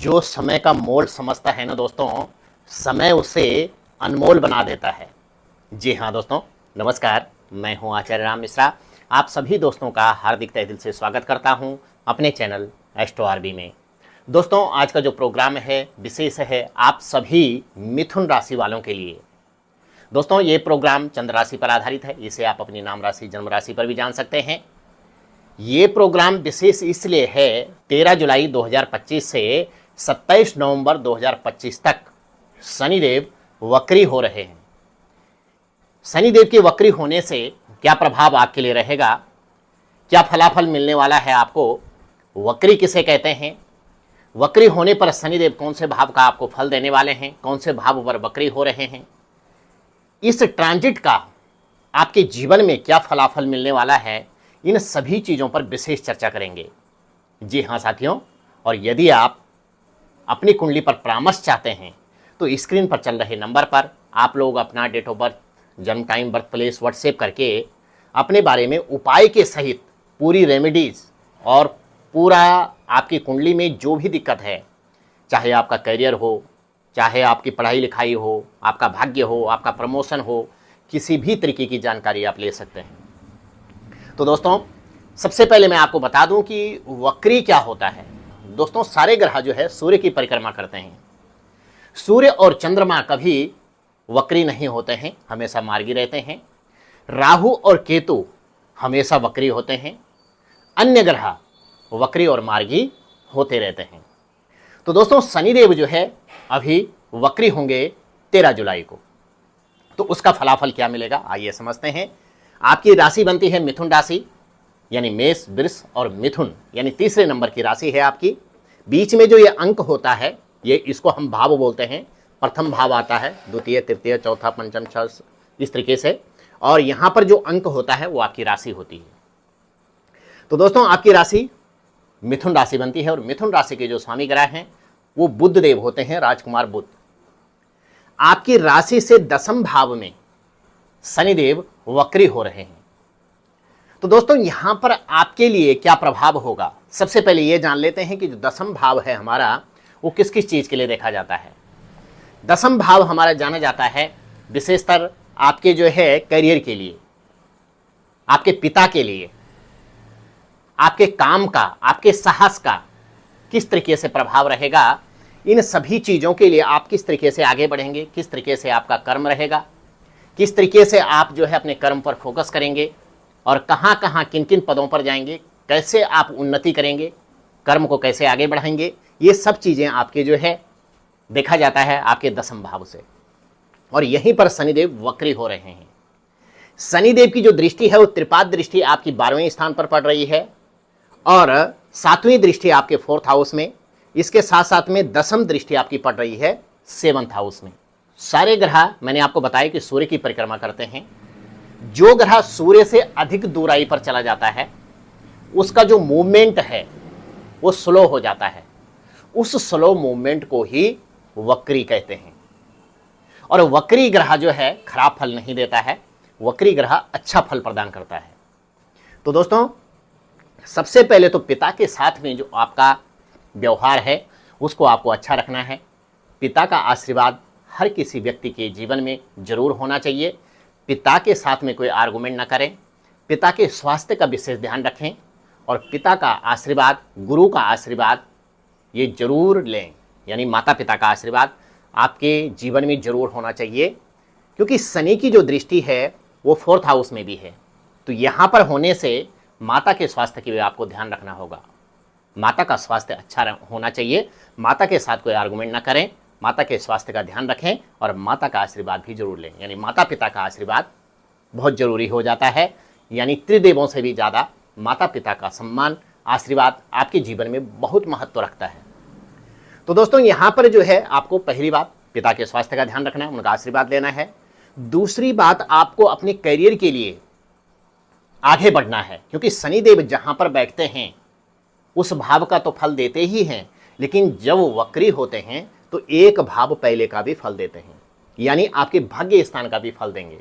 जो समय का मोल समझता है ना दोस्तों, समय उसे अनमोल बना देता है। जी हाँ दोस्तों, नमस्कार। मैं हूँ आचार्य राम मिश्रा। आप सभी दोस्तों का हार्दिक तहे दिल से स्वागत करता हूँ अपने चैनल एस्ट्रो आरबी में। दोस्तों, आज का जो प्रोग्राम है विशेष है आप सभी मिथुन राशि वालों के लिए। दोस्तों, ये प्रोग्राम चंद्र राशि पर आधारित है। इसे आप अपनी नाम राशि, जन्म राशि पर भी जान सकते हैं। ये प्रोग्राम विशेष इसलिए है 13 जुलाई 2025 से 27 नवंबर 2025 तक शनिदेव वक्री हो रहे हैं। शनिदेव के वक्री होने से क्या प्रभाव आपके लिए रहेगा, क्या फलाफल मिलने वाला है आपको, वक्री किसे कहते हैं, वक्री होने पर शनिदेव कौन से भाव का आपको फल देने वाले हैं, कौन से भाव पर वक्री हो रहे हैं, इस ट्रांजिट का आपके जीवन में क्या फलाफल मिलने वाला है, इन सभी चीज़ों पर विशेष चर्चा करेंगे। जी हाँ साथियों, और यदि आप अपनी कुंडली पर परामर्श चाहते हैं तो स्क्रीन पर चल रहे नंबर पर आप लोग अपना डेट ऑफ बर्थ, जन्म टाइम, बर्थ प्लेस व्हाट्सएप करके अपने बारे में उपाय के सहित पूरी रेमेडीज़ और पूरा आपकी कुंडली में जो भी दिक्कत है, चाहे आपका करियर हो, चाहे आपकी पढ़ाई लिखाई हो, आपका भाग्य हो, आपका प्रमोशन हो, किसी भी तरीके की जानकारी आप ले सकते हैं। तो दोस्तों, सबसे पहले मैं आपको बता दूं कि वक्री क्या होता है। दोस्तों, सारे ग्रह जो है सूर्य की परिक्रमा करते हैं। सूर्य और चंद्रमा कभी वक्री नहीं होते हैं, हमेशा मार्गी रहते हैं। राहु और केतु हमेशा वक्री होते हैं। अन्य ग्रह वक्री और मार्गी होते रहते हैं। तो दोस्तों, शनिदेव जो है अभी वक्री होंगे 13 जुलाई को। तो उसका फलाफल क्या मिलेगा, आइए समझते हैं। आपकी राशि बनती है मिथुन राशि, यानी मेष, वृष और मिथुन, यानी तीसरे नंबर की राशि है आपकी। बीच में जो ये अंक होता है, ये इसको हम भाव बोलते हैं। प्रथम भाव आता है, द्वितीय, तृतीय, चौथा, पंचम, षष्ठ, इस तरीके से। और यहाँ पर जो अंक होता है वो आपकी राशि होती है। तो दोस्तों, आपकी राशि मिथुन राशि बनती है और मिथुन राशि के जो स्वामी ग्रह हैं वो बुध देव होते हैं, राजकुमार बुध। आपकी राशि से दसम भाव में शनिदेव वक्री हो रहे हैं। तो दोस्तों, यहां पर आपके लिए क्या प्रभाव होगा, सबसे पहले यह जान लेते हैं कि जो दसम भाव है हमारा, वो किस किस चीज के लिए देखा जाता है। दसम भाव हमारा जाना जाता है विशेषतर आपके जो है करियर के लिए, आपके पिता के लिए, आपके काम का, आपके साहस का किस तरीके से प्रभाव रहेगा। इन सभी चीजों के लिए आप किस तरीके से आगे बढ़ेंगे, किस तरीके से आपका कर्म रहेगा, किस तरीके से आप जो है अपने कर्म पर फोकस करेंगे और कहाँ कहाँ किन किन पदों पर जाएंगे, कैसे आप उन्नति करेंगे, कर्म को कैसे आगे बढ़ाएंगे, ये सब चीज़ें आपके जो है देखा जाता है आपके दसम भाव से। और यहीं पर शनिदेव वक्री हो रहे हैं। शनिदेव की जो दृष्टि है वो त्रिपाद दृष्टि आपकी 12वें स्थान पर पड़ रही है और 7वीं दृष्टि आपके 4th हाउस में। इसके साथ साथ में दसम दृष्टि आपकी पड़ रही है 7th हाउस में। सारे ग्रह मैंने आपको बताया कि सूर्य की परिक्रमा करते हैं। जो ग्रह सूर्य से अधिक दूराई पर चला जाता है उसका जो मूवमेंट है वो स्लो हो जाता है। उस स्लो मूवमेंट को ही वक्री कहते हैं। और वक्री ग्रह जो है खराब फल नहीं देता है, वक्री ग्रह अच्छा फल प्रदान करता है। तो दोस्तों, सबसे पहले तो पिता के साथ में जो आपका व्यवहार है उसको आपको अच्छा रखना है। पिता का आशीर्वाद हर किसी व्यक्ति के जीवन में जरूर होना चाहिए। पिता के साथ में कोई आर्गुमेंट ना करें, पिता के स्वास्थ्य का विशेष ध्यान रखें और पिता का आशीर्वाद, गुरु का आशीर्वाद ये जरूर लें। यानी माता पिता का आशीर्वाद आपके जीवन में जरूर होना चाहिए, क्योंकि शनि की जो दृष्टि है वो 4th हाउस में भी है। तो यहाँ पर होने से माता के स्वास्थ्य की भी आपको ध्यान रखना होगा। माता का स्वास्थ्य अच्छा होना चाहिए। माता के साथ कोई आर्गुमेंट ना करें, माता के स्वास्थ्य का ध्यान रखें और माता का आशीर्वाद भी जरूर लें। यानी माता पिता का आशीर्वाद बहुत जरूरी हो जाता है। यानी त्रिदेवों से भी ज़्यादा माता पिता का सम्मान, आशीर्वाद आपके जीवन में बहुत महत्व रखता है। तो दोस्तों, यहाँ पर जो है आपको पहली बात पिता के स्वास्थ्य का ध्यान रखना है, उनका आशीर्वाद लेना है। दूसरी बात, आपको अपने करियर के लिए आगे बढ़ना है, क्योंकि शनिदेव जहाँ पर बैठते हैं उस भाव का तो फल देते ही हैं, लेकिन जब वक्री होते हैं तो एक भाव पहले का भी फल देते हैं, यानी आपके भाग्य स्थान का भी फल देंगे।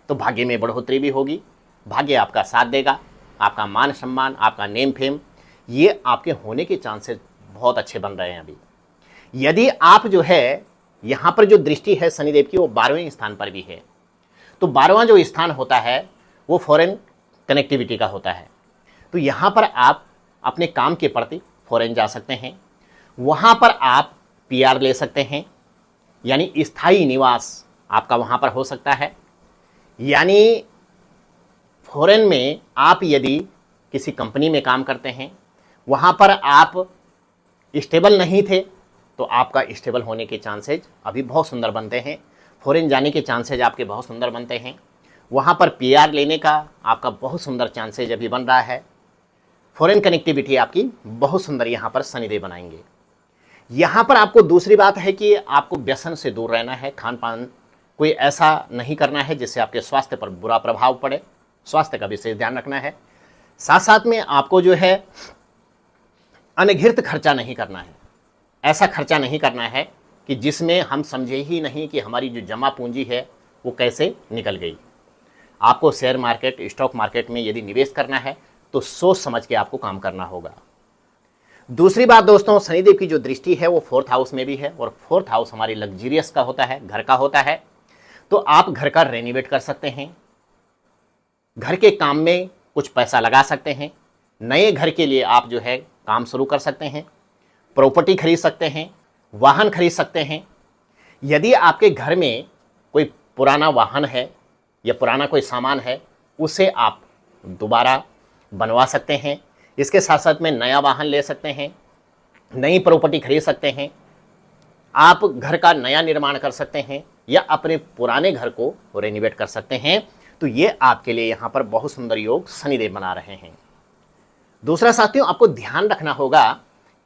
तो भाग्य में बढ़ोतरी भी होगी, भाग्य आपका साथ देगा, आपका मान सम्मान, आपका नेम फेम, ये आपके होने के चांसेस बहुत अच्छे बन रहे हैं अभी। यदि आप जो है यहां पर जो दृष्टि है शनिदेव की वो 12वें स्थान पर भी है, तो 12वां जो स्थान होता है वो फॉरेन कनेक्टिविटी का होता है। तो यहां पर आप अपने काम के प्रति फॉरेन जा सकते हैं, वहां पर आप पीआर ले सकते हैं, यानी स्थायी निवास आपका वहां पर हो सकता है। यानी फॉरेन में आप यदि किसी कंपनी में काम करते हैं, वहां पर आप स्टेबल नहीं थे, तो आपका स्टेबल होने के चांसेज अभी बहुत सुंदर बनते हैं। फॉरेन जाने के चांसेज आपके बहुत सुंदर बनते हैं। वहां पर पीआर लेने का आपका बहुत सुंदर चांसेज अभी बन रहा है। फॉरेन कनेक्टिविटी आपकी बहुत सुंदर यहाँ पर शनिदेव बनाएंगे। यहाँ पर आपको दूसरी बात है कि आपको व्यसन से दूर रहना है। खान पान कोई ऐसा नहीं करना है जिससे आपके स्वास्थ्य पर बुरा प्रभाव पड़े, स्वास्थ्य का विशेष ध्यान रखना है। साथ साथ में आपको जो है अनधिकृत खर्चा नहीं करना है। ऐसा खर्चा नहीं करना है कि जिसमें हम समझे ही नहीं कि हमारी जो जमा पूंजी है वो कैसे निकल गई। आपको शेयर मार्केट, स्टॉक मार्केट में यदि निवेश करना है तो सोच समझ के आपको काम करना होगा। दूसरी बात दोस्तों, शनिदेव की जो दृष्टि है वो 4th हाउस में भी है, और 4th हाउस हमारी लग्जरियस का होता है, घर का होता है। तो आप घर का रेनोवेट कर सकते हैं, घर के काम में कुछ पैसा लगा सकते हैं, नए घर के लिए आप जो है काम शुरू कर सकते हैं, प्रॉपर्टी खरीद सकते हैं, वाहन खरीद सकते हैं। यदि आपके घर में कोई पुराना वाहन है या पुराना कोई सामान है, उसे आप दोबारा बनवा सकते हैं। इसके साथ साथ में नया वाहन ले सकते हैं, नई प्रॉपर्टी खरीद सकते हैं, आप घर का नया निर्माण कर सकते हैं या अपने पुराने घर को रेनोवेट कर सकते हैं। तो ये आपके लिए यहाँ पर बहुत सुंदर योग शनिदेव बना रहे हैं। दूसरा साथियों, आपको ध्यान रखना होगा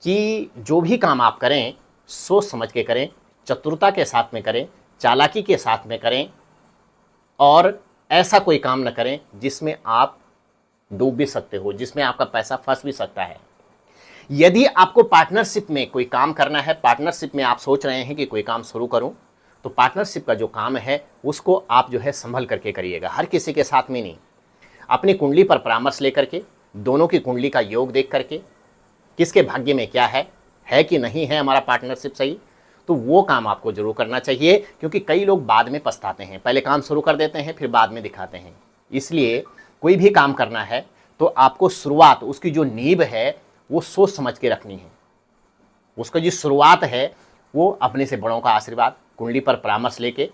कि जो भी काम आप करें सोच समझ के करें, चतुरता के साथ में करें, चालाकी के साथ में करें, और ऐसा कोई काम न करें जिसमें आप डूब भी सकते हो, जिसमें आपका पैसा फंस भी सकता है। यदि आपको पार्टनरशिप में कोई काम करना है, पार्टनरशिप में आप सोच रहे हैं कि कोई काम शुरू करूं, तो पार्टनरशिप का जो काम है उसको आप जो है संभल करके करिएगा, हर किसी के साथ में नहीं। अपनी कुंडली पर परामर्श लेकर के, दोनों की कुंडली का योग देख करके, किसके भाग्य में क्या है कि नहीं है हमारा पार्टनरशिप सही, तो वो काम आपको जरूर करना चाहिए। क्योंकि कई लोग बाद में पछताते हैं, पहले काम शुरू कर देते हैं फिर बाद में दिखाते हैं। इसलिए कोई भी काम करना है तो आपको शुरुआत, उसकी जो नींव है वो सोच समझ के रखनी है। उसका जो शुरुआत है वो अपने से बड़ों का आशीर्वाद, कुंडली पर परामर्श लेके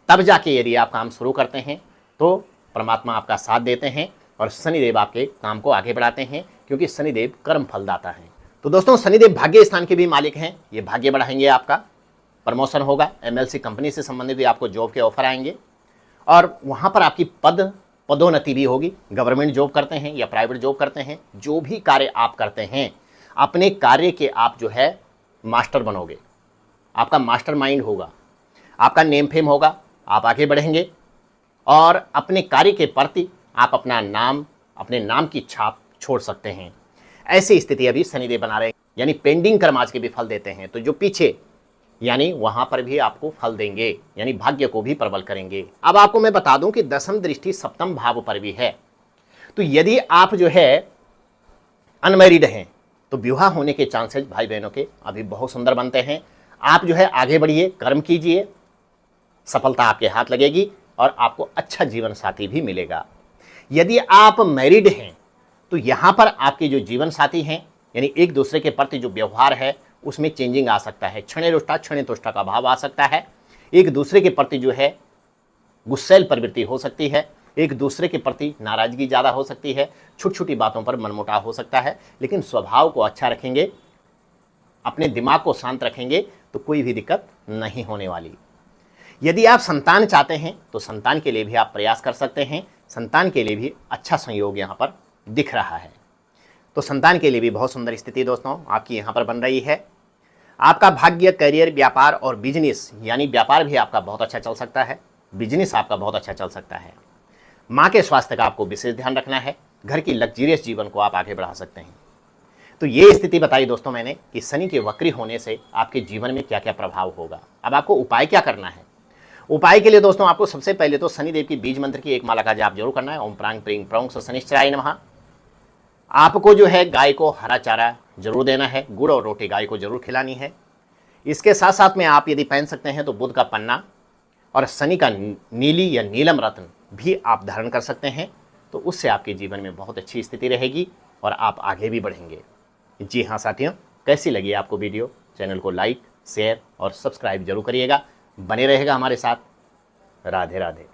तब जाके यदि आप काम शुरू करते हैं तो परमात्मा आपका साथ देते हैं और शनिदेव आपके काम को आगे बढ़ाते हैं, क्योंकि शनिदेव कर्म फलदाता है। तो दोस्तों, शनिदेव भाग्य स्थान के भी मालिक हैं, ये भाग्य बढ़ाएंगे, आपका प्रमोशन होगा, एमएलसी कंपनी से संबंधित भी आपको जॉब के ऑफर आएंगे, और वहाँ पर आपकी पदोन्नति भी होगी। गवर्नमेंट जॉब करते हैं या प्राइवेट जॉब करते हैं, जो भी कार्य आप करते हैं, अपने कार्य के आप जो है मास्टर बनोगे, आपका मास्टर माइंड होगा, आपका नेम फेम होगा, आप आगे बढ़ेंगे और अपने कार्य के प्रति आप अपने नाम की छाप छोड़ सकते हैं। ऐसी स्थिति अभी शनिदेव बना रहे हैं, यानी पेंडिंग कर्म आज के भी फल देते हैं। तो जो पीछे, यानी वहां पर भी आपको फल देंगे, यानी भाग्य को भी प्रबल करेंगे। अब आपको मैं बता दूं कि 10वीं दृष्टि 7म भाव पर भी है। तो यदि आप जो है अनमैरिड हैं तो विवाह होने के चांसेस भाई बहनों के अभी बहुत सुंदर बनते हैं। आप जो है आगे बढ़िए, कर्म कीजिए, सफलता आपके हाथ लगेगी और आपको अच्छा जीवन साथी भी मिलेगा। यदि आप मैरिड हैं तो यहाँ पर आपके जो जीवन साथी हैं, यानी एक दूसरे के प्रति जो व्यवहार है उसमें चेंजिंग आ सकता है, क्षणे तुष्टा का भाव आ सकता है। एक दूसरे के प्रति जो है गुस्सैल प्रवृत्ति हो सकती है, एक दूसरे के प्रति नाराजगी ज़्यादा हो सकती है, छोटी छोटी बातों पर मनमुटाव हो सकता है। लेकिन स्वभाव को अच्छा रखेंगे, अपने दिमाग को शांत रखेंगे तो कोई भी दिक्कत नहीं होने वाली। यदि आप संतान चाहते हैं तो संतान के लिए भी आप प्रयास कर सकते हैं, संतान के लिए भी अच्छा संयोग यहाँ पर दिख रहा है। तो संतान के लिए भी बहुत सुंदर स्थिति दोस्तों आपकी यहाँ पर बन रही है। आपका भाग्य, करियर, व्यापार और बिजनेस, यानी व्यापार भी आपका बहुत अच्छा चल सकता है, बिजनेस आपका बहुत अच्छा चल सकता है। माँ के स्वास्थ्य का आपको विशेष ध्यान रखना है, घर की लग्जरियस जीवन को आप आगे बढ़ा सकते हैं। तो ये स्थिति बताई दोस्तों मैंने कि शनि के वक्री होने से आपके जीवन में क्या क्या प्रभाव होगा। अब आपको उपाय क्या करना है? उपाय के लिए दोस्तों आपको सबसे पहले तो शनिदेव की बीज मंत्र की एक माला का जाप जरूर करना है। ओम प्रांग प्रींग प्रौंग शनिश्चराय नमः। आपको जो है गाय को हरा चारा जरूर देना है, गुड़ और रोटी गाय को जरूर खिलानी है। इसके साथ साथ में आप यदि पहन सकते हैं तो बुध का पन्ना और शनि का नीली या नीलम रत्न भी आप धारण कर सकते हैं, तो उससे आपके जीवन में बहुत अच्छी स्थिति रहेगी और आप आगे भी बढ़ेंगे। जी हाँ साथियों, कैसी लगी आपको वीडियो? चैनल को लाइक, शेयर और सब्सक्राइब जरूर करिएगा। बने रहेगा हमारे साथ। राधे राधे।